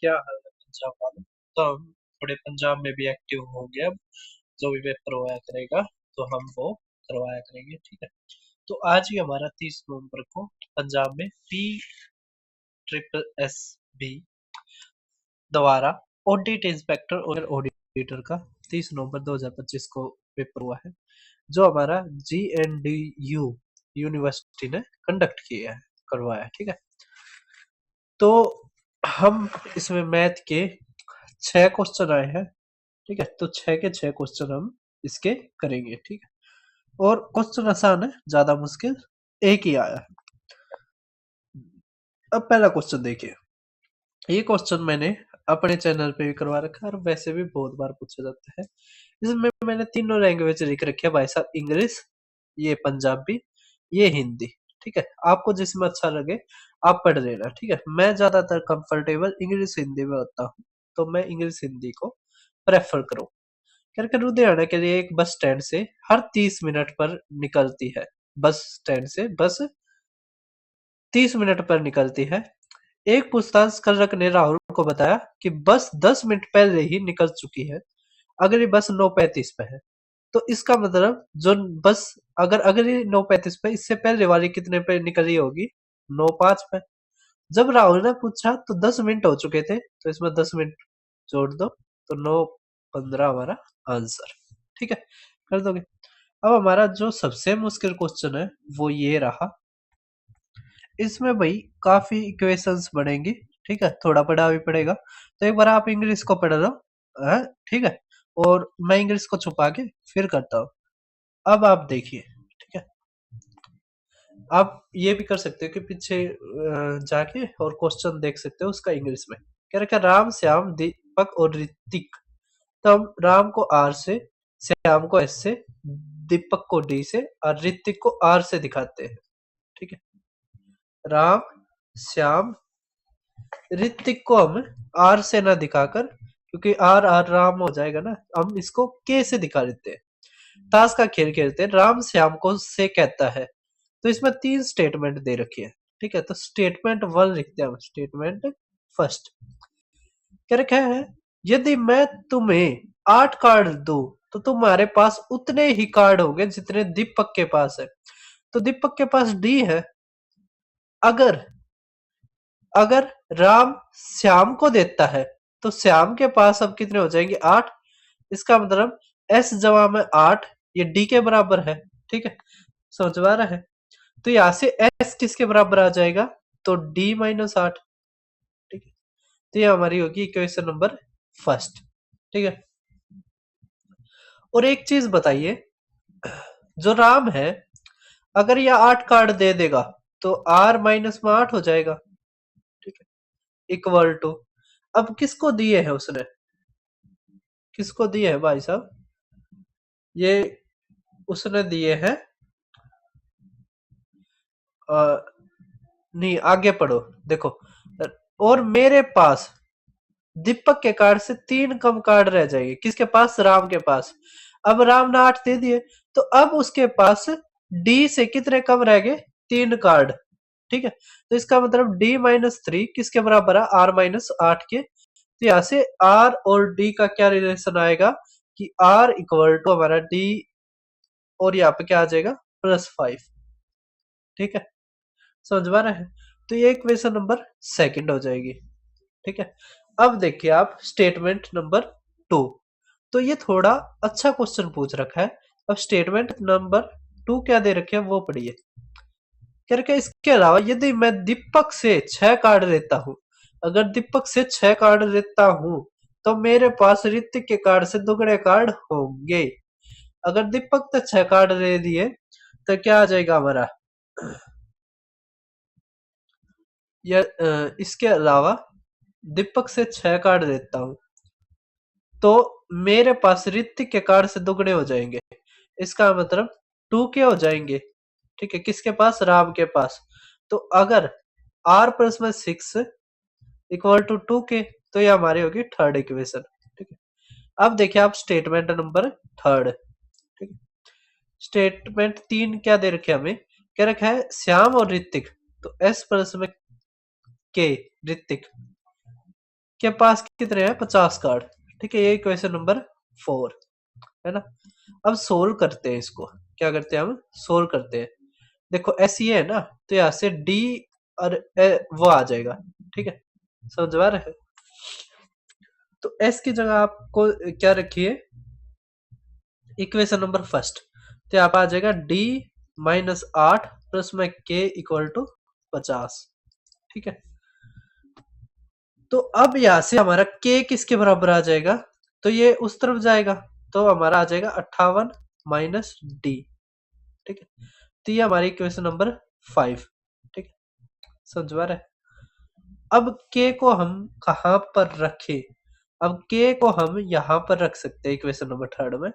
क्या हाल है पंजाब वालों। तो हम थोड़े पंजाब में भी एक्टिव हो गए अब। जो भी पेपर होया करेगा तो हम वो करवाया करेंगे, ठीक है। तो आज ही हमारा 30 नवंबर को पंजाब में PSSB द्वारा ऑडिट इंस्पेक्टर और ऑडिटर का 30 नवंबर 2025 को पेपर हुआ है, जो हमारा GNDU यूनिवर्सिटी ने कंडक्ट किया है, करवाया है, ठीक है। तो हम इसमें मैथ के 6 क्वेश्चन आए हैं, ठीक है। तो 6 के 6 क्वेश्चन हम इसके करेंगे, ठीक है। और क्वेश्चन आसान है, ज्यादा मुश्किल एक ही आया है। अब पहला क्वेश्चन देखिए। ये क्वेश्चन मैंने अपने चैनल पे भी करवा रखा है और वैसे भी बहुत बार पूछा जाता है। इसमें मैंने तीनों लैंग्वेज लिख रखे हैं भाई साहब, इंग्लिश, ये पंजाबी, ये हिंदी, ठीक है। आपको जिसमें अच्छा लगे आप पढ़ लेना, ठीक है। मैं ज्यादातर कंफर्टेबल इंग्लिश हिंदी में होता हूँ, तो मैं इंग्लिश हिंदी को प्रेफर करूँ। करके लुधियाना के लिए एक बस स्टैंड से हर 30 मिनट पर निकलती है। बस स्टैंड से बस 30 मिनट पर निकलती है। एक पूछताछ कलरक ने राहुल को बताया कि बस 10 मिनट पहले ही निकल चुकी है, अगली बस 9:35 पे है। तो इसका मतलब जो बस अगर अगली 9:35 पे, इससे पहले वाली कितने पे निकली होगी? 9:05 पे। जब राहुल ने पूछा तो 10 मिनट हो चुके थे, तो इसमें 10 मिनट जोड़ दो, तो 9:15 हमारा आंसर, ठीक है। कर दोगे। अब हमारा जो सबसे मुश्किल क्वेश्चन है वो ये रहा। इसमें भाई काफी इक्वेशंस बनेंगी, ठीक है, थोड़ा पढ़ा भी पड़ेगा। तो एक बार आप इंग्लिश को पढ़ लो, हाँ, ठीक है। और मैं इंग्लिश को छुपा के फिर करता हूँ। अब आप देखिए, ठीक है। आप ये भी कर सकते हो कि पीछे जाके और क्वेश्चन देख सकते हो उसका इंग्लिश में। कह रखा राम, श्याम, दीपक और ऋतिक। तो हम राम को आर से, श्याम को एस से, दीपक को डी से और ऋतिक को आर से दिखाते हैं, ठीक है। राम, श्याम, ऋतिक को हम आर से ना दिखाकर, क्योंकि आर आर राम हो जाएगा ना, हम इसको के से दिखा देते हैं। ताश का खेल खेलते हैं, राम श्याम को से कहता है। तो इसमें 3 स्टेटमेंट दे रखी है, ठीक है। तो स्टेटमेंट 1 लिखते हैं हम, स्टेटमेंट फर्स्ट। क्या रखा है? यदि मैं तुम्हें 8 कार्ड दूं तो तुम्हारे पास उतने ही कार्ड होंगे जितने दीपक के पास है। तो दीपक के पास डी है। अगर अगर राम श्याम को देता है तो श्याम के पास अब कितने हो जाएंगे? 8। इसका मतलब एस जमा में 8 ये डी के बराबर है, ठीक है। समझ में आ रहा है? तो यहां से एस किसके बराबर आ जाएगा? तो D-8, ठीक है। तो ये हमारी होगी इक्वेशन नंबर फर्स्ट, ठीक है। और एक चीज बताइए, जो राम है अगर ये 8 कार्ड दे देगा तो R माइनस में 8 हो जाएगा, ठीक है, इक्वल टू। अब किसको दिए है उसने? किसको दिए है भाई साहब? ये उसने दिए हैं, नहीं आगे पढ़ो, देखो। और मेरे पास दीपक के कार्ड से 3 कम कार्ड रह जाएंगे, किसके पास? राम के पास। अब राम ने 8 दे दिए, तो अब उसके पास डी से कितने कम रह गए? 3 कार्ड, ठीक है। तो इसका मतलब D-3 किसके बराबर है? R-8 के। तो यहां से R और D का क्या रिलेशन आएगा कि R इक्वल टू हमारा D, और यहाँ पे क्या आ जाएगा? +5, ठीक है। समझ में आ रहा है? तो ये इक्वेशन नंबर सेकंड हो जाएगी, ठीक है। अब देखिए आप स्टेटमेंट नंबर 2। तो ये थोड़ा अच्छा क्वेश्चन पूछ रखा है। अब स्टेटमेंट नंबर 2 क्या दे रखे हैं वो पढ़िए। क्या रखा है? इसके अलावा यदि मैं दीपक से 6 कार्ड लेता हूं, अगर दीपक से 6 कार्ड लेता हूं तो मेरे पास ऋतिक के कार्ड से दुगने कार्ड होंगे। अगर दीपक ने 6 कार्ड ले लिए तो क्या आ जाएगा हमारा? या इसके अलावा दीपक से 6 कार्ड लेता हूं तो मेरे पास ऋतिक के कार्ड से दुगने हो जाएंगे। इसका मतलब 2 के हो जाएंगे, ठीक है। किसके पास? राम के पास। तो अगर R प्लस में 6 इक्वल टू 2 के, तो ये हमारी होगी थर्ड इक्वेशन, ठीक है। अब देखिए आप स्टेटमेंट नंबर थर्ड, ठीक है। स्टेटमेंट 3 क्या दे रखे हमें? क्या रखा है? श्याम और ऋतिक, तो S प्लस में के ऋतिक के पास कितने हैं 50 कार्ड, ठीक है। ये इक्वेशन नंबर 4 है ना। अब सोल्व करते हैं इसको, क्या करते हैं हम सोल्व करते हैं। देखो एस ये है ना, तो यहाँ से डी और वो आ जाएगा, ठीक है, समझ आ रहा है। तो एस की जगह आपको क्या रखिए, इक्वेशन नंबर फर्स्ट, तो यहाँ पे आ जाएगा डी -8 प्लस में के इक्वल टू 50, ठीक है। तो अब यहां से हमारा k किसके बराबर आ जाएगा, तो ये उस तरफ जाएगा, तो हमारा आ जाएगा 58 माइनस डी, ठीक है। तो ये हमारी इक्वेशन नंबर 5, ठीक है, समझ आ रहा है। अब k को हम कहां पर रखें, अब k को हम यहां पर रख सकते हैं इक्वेशन नंबर 3 में,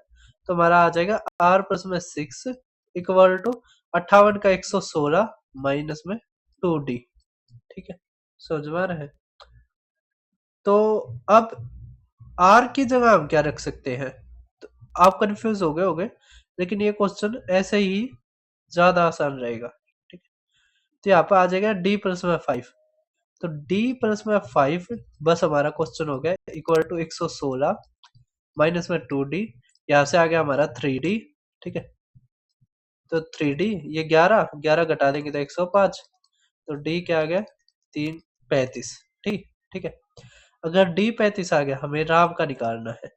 तो हमारा आ जाएगा r प्लस में 6 इक्वल टू 58 का 116 माइनस में 2d, ठीक है, समझ में आ रहा है। तो अब r की जगह हम क्या रख सकते हैं, तो आप कंफ्यूज हो गए होगे, लेकिन ये क्वेश्चन ऐसे ही ज्यादा आसान रहेगा, ठीक है। तो यहाँ पे आ जाएगा d प्लस में 5, तो d प्लस में 5 बस हमारा क्वेश्चन हो गया इक्वल टू 116 माइनस में 2d, यहाँ से आ गया हमारा 3d, ठीक है। तो 3d ये 11 घटा देंगे तो 105, तो d क्या आ गया 35, ठीक है। अगर d 35 आ गया, हमें राम का निकालना है,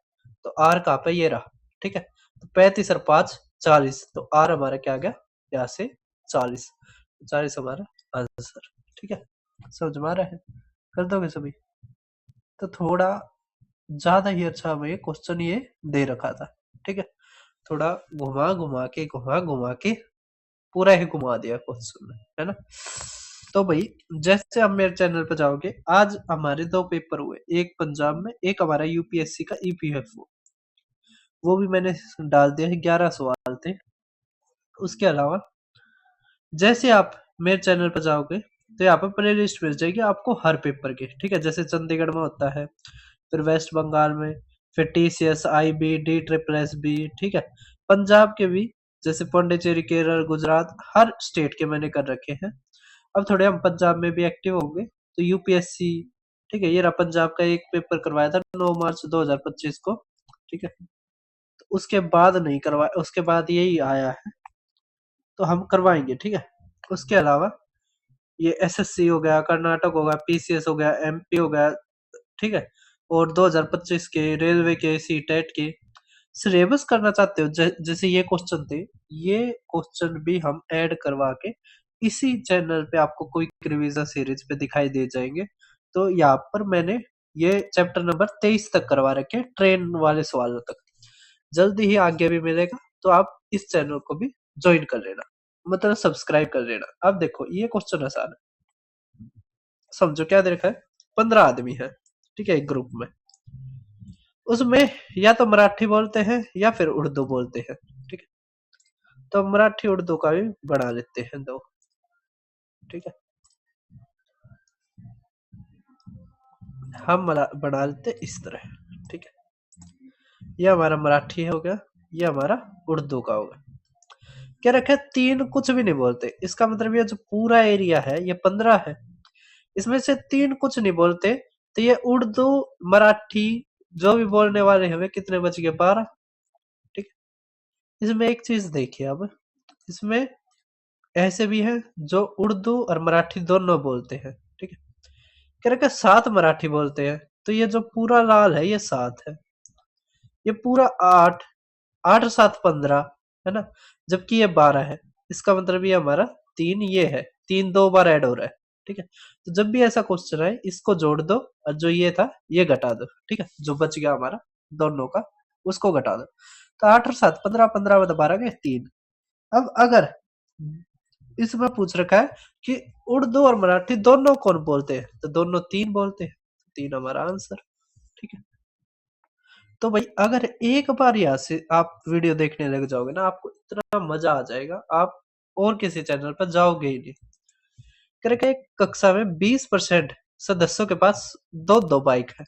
तो r कहाँ पे ये रहा, ठीक है। तो 35 और 5 40, तो r हमारा क्या आ गया यहाँ से 40, 40 हमारा आंसर, ठीक है, समझ में आ रहा है, कर दोगे सभी। तो थोड़ा ज्यादा ही अच्छा हमें ये क्वेश्चन ये दे रखा था, ठीक है, थोड़ा घुमा घुमा के पूरा ही घुमा दिया क्वेश्चन में, है ना। तो भाई जैसे आप मेरे चैनल पर जाओगे, आज हमारे 2 पेपर हुए, एक पंजाब में, एक हमारा यूपीएससी का ईपीएफओ, वो भी मैंने डाल दिया है, 11 सवाल थे। उसके अलावा जैसे आप मेरे चैनल पर जाओगे, तो यहाँ पर प्ले लिस्ट मिल जाएगी आपको हर पेपर की, ठीक है। जैसे चंडीगढ़ में होता है, फिर वेस्ट बंगाल में, फिर TCS, IB, D triple S B, ठीक है। पंजाब के भी, जैसे पौंडीचेरी, केरल, गुजरात, हर स्टेट के मैंने कर रखे हैं। अब थोड़े हम पंजाब में भी एक्टिव होंगे, तो यूपीएससी, ठीक है, ये रहा पंजाब का एक पेपर करवाया था 9 मार्च 2025 को, ठीक है। तो उसके बाद नहीं करवाया, उसके बाद यही आया है, तो हम करवाएंगे, ठीक है। उसके अलावा ये एसएससी हो गया, कर्नाटक हो गया, पीसीएस हो गया, एमपी हो गया, ठीक है, और 2025 के रेलवे के, सीटेट के सिलेबस करना चाहते हो, जैसे ये क्वेश्चन थे, ये क्वेश्चन भी हम ऐड करवा के इसी चैनल पे आपको क्विक रिवीजन सीरीज पे दिखाई दे जाएंगे। तो यहाँ पर मैंने ये चैप्टर नंबर 23 तक करवा रखे, ट्रेन वाले सवालों तक, जल्दी ही आगे भी मिलेगा, तो आप इस चैनल को भी ज्वाइन कर लेना, मतलब सब्सक्राइब कर लेना। अब देखो ये क्वेश्चन आसान है, समझो क्या दे रखा है, 15 आदमी है, ठीक है, एक ग्रुप में, उसमें या तो मराठी बोलते हैं या फिर उर्दू बोलते हैं, ठीक है। तो मराठी उर्दू का भी बना लेते हैं 2, ठीक है। हम बना लेते इस तरह, ठीक है। ये हमारा मराठी हो गया, ये हमारा उर्दू का होगा। क्या रखा है, 3 कुछ भी नहीं बोलते, इसका मतलब ये जो पूरा एरिया है ये 15 है, इसमें से 3 कुछ नहीं बोलते, तो ये उर्दू, मराठी जो भी बोलने वाले हैं वे कितने बच गए 12, ठीक है। इसमें एक चीज देखिए, अब इसमें ऐसे भी हैं जो उर्दू और मराठी दोनों बोलते हैं, ठीक है। कह रहे 7 मराठी बोलते हैं, तो ये जो पूरा लाल है ये 7 है, ये पूरा 8, 8 और 7 15, है ना, जबकि ये 12 है, इसका मतलब ये हमारा 3 ये है, 3 2 बार ऐड हो रहा है, ठीक है। तो जब भी ऐसा क्वेश्चन आए, इसको जोड़ दो और जो ये था ये घटा दो, ठीक है, जो बच गया हमारा दोनों का उसको घटा दो। तो 8 और 7 15, 15 में 12 गए 3। अब अगर इसमें पूछ रखा है कि उर्दू और मराठी दोनों कौन बोलते हैं, तो दोनों 3 बोलते हैं, 3 हमारा आंसर, ठीक है। तो भाई अगर एक बार यहाँ से आप वीडियो देखने लग जाओगे ना, आपको इतना मजा आ जाएगा, आप और किसी चैनल पर जाओगे ही नहीं। करके एक कक्षा में 20% सदस्यों के पास 2 बाइक है।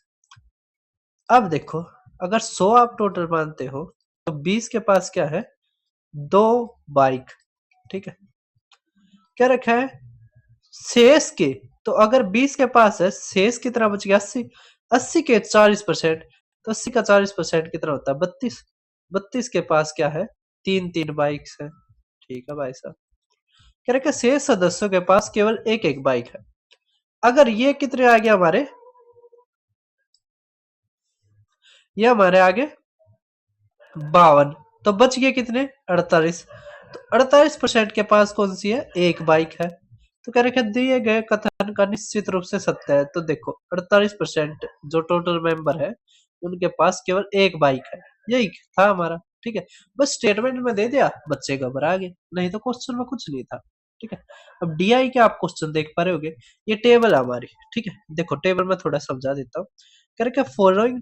अब देखो, अगर 100 आप टोटल मानते हो, तो 20 के पास क्या है, 2 बाइक, ठीक है। क्या रखा है, शेष के तो अगर 20 के पास है, शेष कितना बच गया? 80। 80 के 40%, तो 80 का 40% कितना होता है? 32। 32 के पास क्या है? 3-3 बाइक्स है। ठीक है भाई साहब। कह रहे कि शेष सदस्यों के पास केवल एक एक बाइक है। अगर ये कितने आ गए हमारे? ये हमारे आगे 52, तो बच गए कितने? 48। तो 48% के पास कौन सी है? एक बाइक है। तो कह रहे दिए गए कथन का निश्चित रूप से सत्य है। तो देखो 48% जो टोटल मेंबर है उनके पास केवल एक बाइक है, यही था हमारा। ठीक है, बस स्टेटमेंट में दे दिया, बच्चे घबरा गए, नहीं तो क्वेश्चन में कुछ नहीं था। ठीक है, अब डीआई के आप क्वेश्चन देख पा रहे होगे, ये टेबल है हमारी। ठीक है, देखो टेबल में थोड़ा समझा देता हूँ। कह रहे फॉलोइंग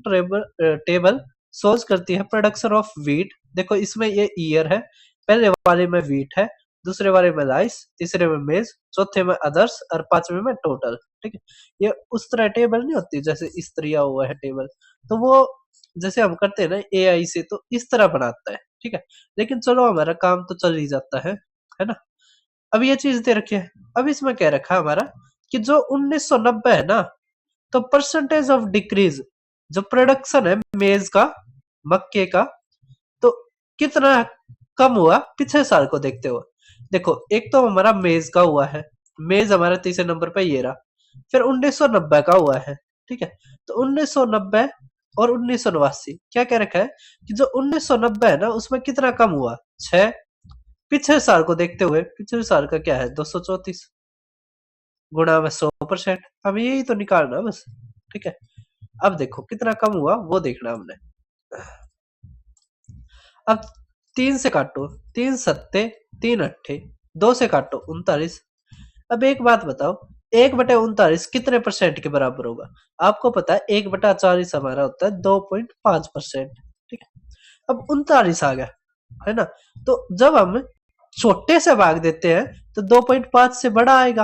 टेबल सोच करती है प्रोडक्शन ऑफ व्हीट। देखो इसमें ये ईयर है, पहले वाले में व्हीट है, दूसरे वाले में राइस, तीसरे में मेज, चौथे में अदर्स और पांचवे में टोटल। ठीक है, ये उस तरह टेबल नहीं होती जैसे इस तरह हुआ है टेबल, तो वो जैसे हम करते हैं ना एआई से, तो इस तरह बनाता है। ठीक है, लेकिन चलो हमारा काम तो चल ही जाता है ना। अब ये चीज दे रखी है। अब इसमें क्या रखा है हमारा कि जो 1990 है ना, तो परसेंटेज ऑफ डिक्रीज, जो प्रोडक्शन है मेज का, मक्के का, तो कितना कम हुआ पिछले साल को देखते हुए। देखो एक तो हमारा मेज का हुआ है, मेज हमारा तीसरे नंबर पे ये रहा, फिर 1990 का हुआ है। ठीक है, तो 1990 और 1989 क्या कह रखा है कि जो 1990 है ना उसमें कितना कम हुआ? 6। पिछले साल को देखते हुए, पिछले साल का क्या है? 234 गुणा में 100%, हमें यही तो निकालना बस। ठीक है, अब देखो कितना कम हुआ वो देखना हमने। अब 3 से काटो, 3 सत्ते 3 अट्ठे, 2 से काटो 39। अब एक बात बताओ, 1/39 कितने परसेंट के बराबर होगा? आपको पता है 1/40 हमारा होता है 2.5%। ठीक है, अब 39 आ गया, है ना। तो जब हम छोटे से भाग देते हैं तो 2.5 से बड़ा आएगा।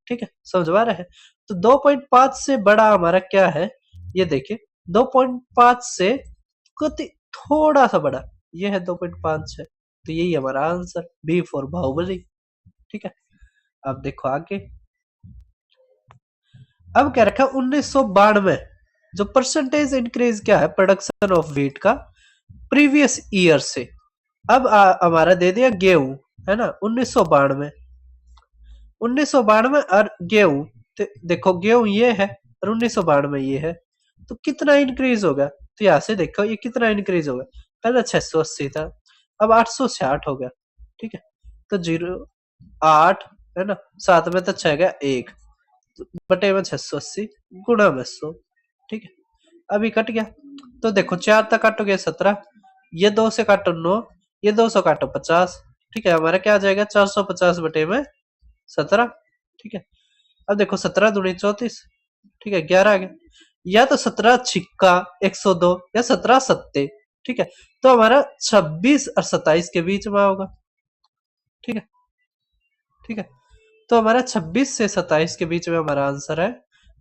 ठीक है, समझ पा रहे हैं? तो 2.5 से बड़ा हमारा क्या है? ये देखिए 2.5 से कुछ थोड़ा सा बड़ा, ये है 2.5 है। तो यही हमारा आंसर, बी फॉर बाहुबली। ठीक है, अब देखो आगे। अब क्या रखा 1992, जो परसेंटेज इंक्रीज क्या है प्रोडक्शन ऑफ व्हीट का प्रीवियस ईयर से। अब हमारा दे दिया गेहूं, है ना, 1992। 1992 और गेहूं, तो देखो गेहूं ये है और 1992 ये है, तो कितना इंक्रीज होगा? तो यहां से देखो ये कितना इंक्रीज होगा। पहले 680 था, अब 866 हो गया। ठीक है, तो 0 8 है ना, 7 में तो 6 गया 1, बटे में 680 गुणा में 100। ठीक है, अभी कट गया। तो देखो 4 तक काटोगे 17, ये 2 से काटो 9, ये 2 से काटो 50। ठीक है, हमारा क्या आ जाएगा? 450 बटे में 17। ठीक है, अब देखो 17 दूनी 34। ठीक है, 11 आ गया, या तो 17 छिक्का 102 या 17 सत्ते। ठीक है, तो हमारा 26 और 27 के बीच में होगा। ठीक है, ठीक है, तो हमारा 26 से 27 के बीच में हमारा आंसर है।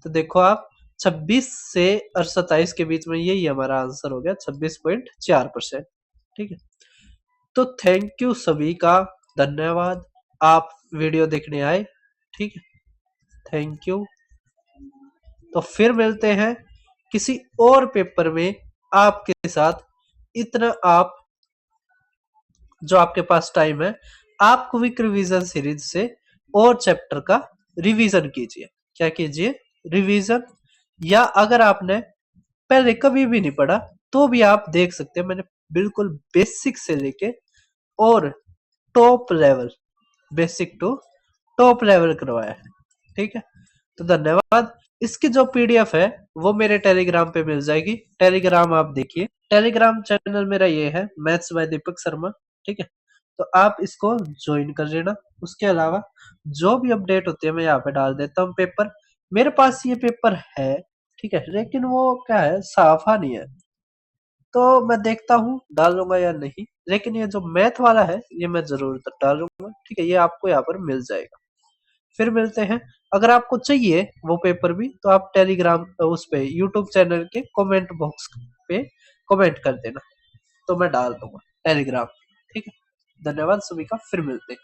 तो देखो आप 26 से और 27 के बीच में यही हमारा आंसर हो गया, 26.4%। ठीक है, तो थैंक यू सभी का, धन्यवाद आप वीडियो देखने आए। ठीक है, थैंक यू। तो फिर मिलते हैं किसी और पेपर में आपके साथ। इतना आप, जो आपके पास टाइम है, आप क्विक रिवीजन सीरीज से और चैप्टर का रिवीजन कीजिए। क्या कीजिए? रिवीजन। या अगर आपने पहले कभी भी नहीं पढ़ा तो भी आप देख सकते हैं, मैंने बिल्कुल बेसिक से लेके और top level, basic to top level करवाया है। ठीक है, तो धन्यवाद। इसकी जो पीडीएफ है वो मेरे टेलीग्राम पे मिल जाएगी, टेलीग्राम आप देखिए। टेलीग्राम चैनल मेरा ये है, मैथ्स बाय दीपक शर्मा। ठीक है, तो आप इसको ज्वाइन कर लेना। उसके अलावा जो भी अपडेट होती है मैं यहाँ पे डाल देता हूँ पेपर। मेरे पास ये पेपर है, ठीक है, लेकिन वो क्या है, साफा नहीं है, तो मैं देखता हूँ डालूंगा या नहीं। लेकिन ये जो मैथ वाला है ये मैं जरूर डालूंगा। ठीक है, ये आपको यहाँ पर मिल जाएगा। फिर मिलते हैं। अगर आपको चाहिए वो पेपर भी, तो आप टेलीग्राम उस पे यूट्यूब चैनल के कमेंट बॉक्स पे कमेंट कर देना, तो मैं डाल दूंगा टेलीग्राम। ठीक है, धन्यवाद सभी का, फिर मिलते हैं।